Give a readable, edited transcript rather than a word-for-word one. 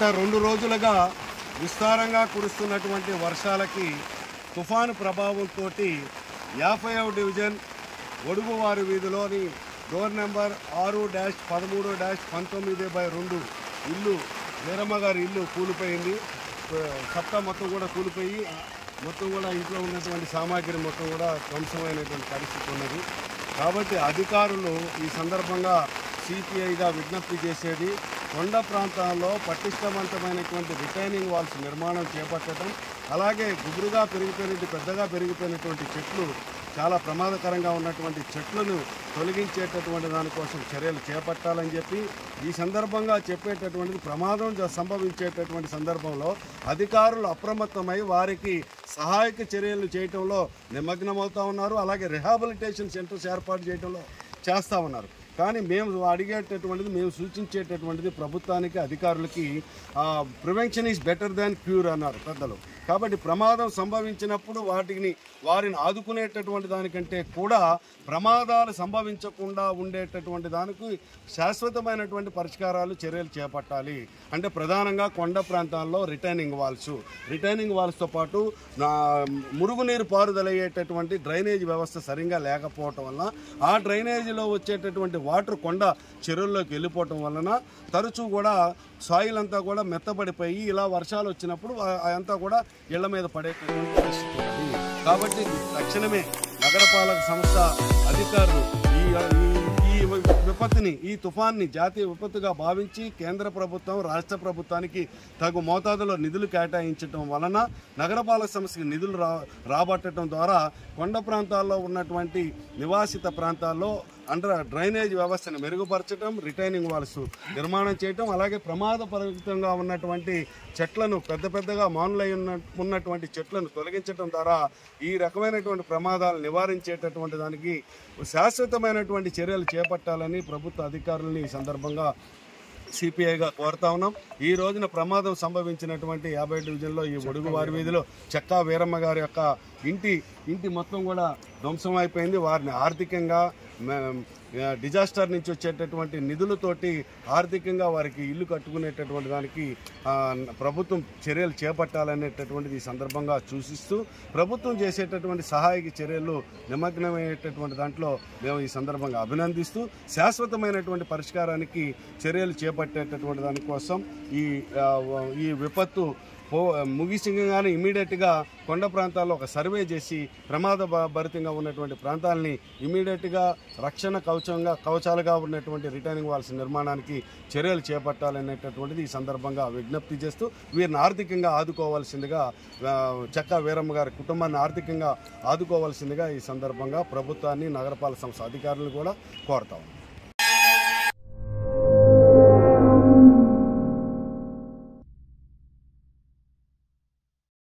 గత 2 రోజులుగా విస్తారంగా కురుస్తున్నటువంటి వర్షాలకి తుఫాను ప్రభావంతో 50వ డివిజన్ ఒడుగువారి వీధిలోని డోర్ నెంబర్ 6-13-19/2 ఇల్లు వీరమ్మ గారి ఇల్లు కూలిపోయింది. సప్తా మొత్తం కూడా కూలిపోయి మొత్తం కూడా ఇంట్లో ఉన్నటువంటి సామాగ్రి మొత్తం కూడా ధ్వంసమైనటువంటి పరిస్థితి ఉన్నది. కాబట్టి అధికారులు ఈ సందర్భంగా సిపిఐగా విజ్ఞప్తి చేసేది కొండ ప్రాంతాల్లో పటిష్టవంతమైనటువంటి రిటైనింగ్ వాల్స్ నిర్మాణం చేపట్టడం, అలాగే గుబురుగా పెద్దగా పెరిగిపోయినటువంటి చెట్లు, చాలా ప్రమాదకరంగా ఉన్నటువంటి చెట్లను తొలగించేటటువంటి దానికోసం చర్యలు చేపట్టాలని చెప్పి ఈ సందర్భంగా చెప్పేటటువంటిది ప్రమాదం సంభవించేటటువంటి సందర్భంలో అధికారులు అప్రమత్తమై వారికి సహాయక చర్యలు చేయటంలో నిమగ్నమవుతూ ఉన్నారు. అలాగే రిహాబిలిటేషన్ సెంటర్స్ ఏర్పాటు చేయడంలో చేస్తూ ఉన్నారు. కానీ మేము అడిగేటటువంటిది, మేము సూచించేటటువంటిది ప్రభుత్వానికి, అధికారులకి prevention is better than cure అన్నారు పెద్దలు. కాబట్టి ప్రమాదం సంభవించినప్పుడు వారిని ఆదుకునేటటువంటి దానికంటే కూడా ప్రమాదాలు సంభవించకుండా ఉండేటటువంటి దానికి శాశ్వతమైనటువంటి పరిష్కారాలు, చర్యలు చేపట్టాలి. అంటే ప్రధానంగా కొండ ప్రాంతాల్లో రిటైనింగ్ వాల్స్తో పాటు మురుగునీరు పారుదలయ్యేటటువంటి డ్రైనేజ్ వ్యవస్థ సరిగ్గా లేకపోవటం వలన ఆ డ్రైనేజీలో వచ్చేటటువంటి వాటర్ కొండ చెరువుల్లోకి వెళ్ళిపోవటం వలన తరచూ కూడా సాయిల్ అంతా కూడా మెత్తబడిపోయి ఇలా వర్షాలు వచ్చినప్పుడు అదంతా కూడా ఇళ్ల మీద పడేటటువంటి పరిస్థితి ఉంది. కాబట్టి తక్షణమే నగరపాలక సంస్థ అధికారులు ఈ విపత్తుని, ఈ తుఫాన్ని జాతీయ విపత్తుగా భావించి కేంద్ర ప్రభుత్వం, రాష్ట్ర ప్రభుత్వానికి తగు మోతాదులో నిధులు కేటాయించడం వలన నగరపాలక సంస్థకి నిధులు రాబట్టడం ద్వారా కొండ ప్రాంతాల్లో ఉన్నటువంటి నివాసిత ప్రాంతాల్లో డ్రైనేజ్ వ్యవస్థను మెరుగుపరచడం, రిటైనింగ్ వాల్స్ నిర్మాణం చేయటం, అలాగే ప్రమాదపరితంగా ఉన్నటువంటి చెట్లను పెద్దగా మానులై ఉన్నటువంటి చెట్లను తొలగించడం ద్వారా ఈ రకమైనటువంటి ప్రమాదాలు నివారించేటటువంటి దానికి శాశ్వతమైనటువంటి చర్యలు చేపట్టాలని ప్రభుత్వ అధికారులని ఈ సందర్భంగా సిపిఐగా కోరుతా ఉన్నాం. ఈ రోజున ప్రమాదం సంభవించినటువంటి 50 డివిజన్లో ఈ ఒడుగువారి వీధిలో చెక్కా వీరమ్మ గారి యొక్క ఇంటి మొత్తం కూడా ధ్వంసం అయిపోయింది. వారిని ఆర్థికంగా డిజాస్టర్ నుంచి వచ్చేటటువంటి నిధులతోటి ఆర్థికంగా వారికి ఇల్లు కట్టుకునేటటువంటి దానికి ప్రభుత్వం చర్యలు చేపట్టాలనేటటువంటిది ఈ సందర్భంగా సూచిస్తూ ప్రభుత్వం చేసేటటువంటి సహాయక చర్యలు నిమగ్నమయ్యేటటువంటి దాంట్లో మేము ఈ సందర్భంగా అభినందిస్తూ శాశ్వతమైనటువంటి పరిష్కారానికి చర్యలు చేపట్టేటటువంటి దానికోసం ఈ విపత్తు ముగిసింగానే ఇమీడియట్గా కొండ ప్రాంతాల్లో ఒక సర్వే చేసి ప్రమాదభరితంగా ఉన్నటువంటి ప్రాంతాలని ఇమీడియట్గా రక్షణ కవచాలుగా ఉన్నటువంటి రిటైనింగ్ వాల్స్ నిర్మాణానికి చర్యలు చేపట్టాలనేటటువంటిది ఈ సందర్భంగా విజ్ఞప్తి చేస్తూ వీరిని ఆర్థికంగా ఆదుకోవాల్సిందిగా, చెక్కా వీరమ్మ గారి కుటుంబాన్ని ఆర్థికంగా ఆదుకోవాల్సిందిగా ఈ సందర్భంగా ప్రభుత్వాన్ని, నగరపాలక సంస్థ అధికారులను కూడా కోరుతాం.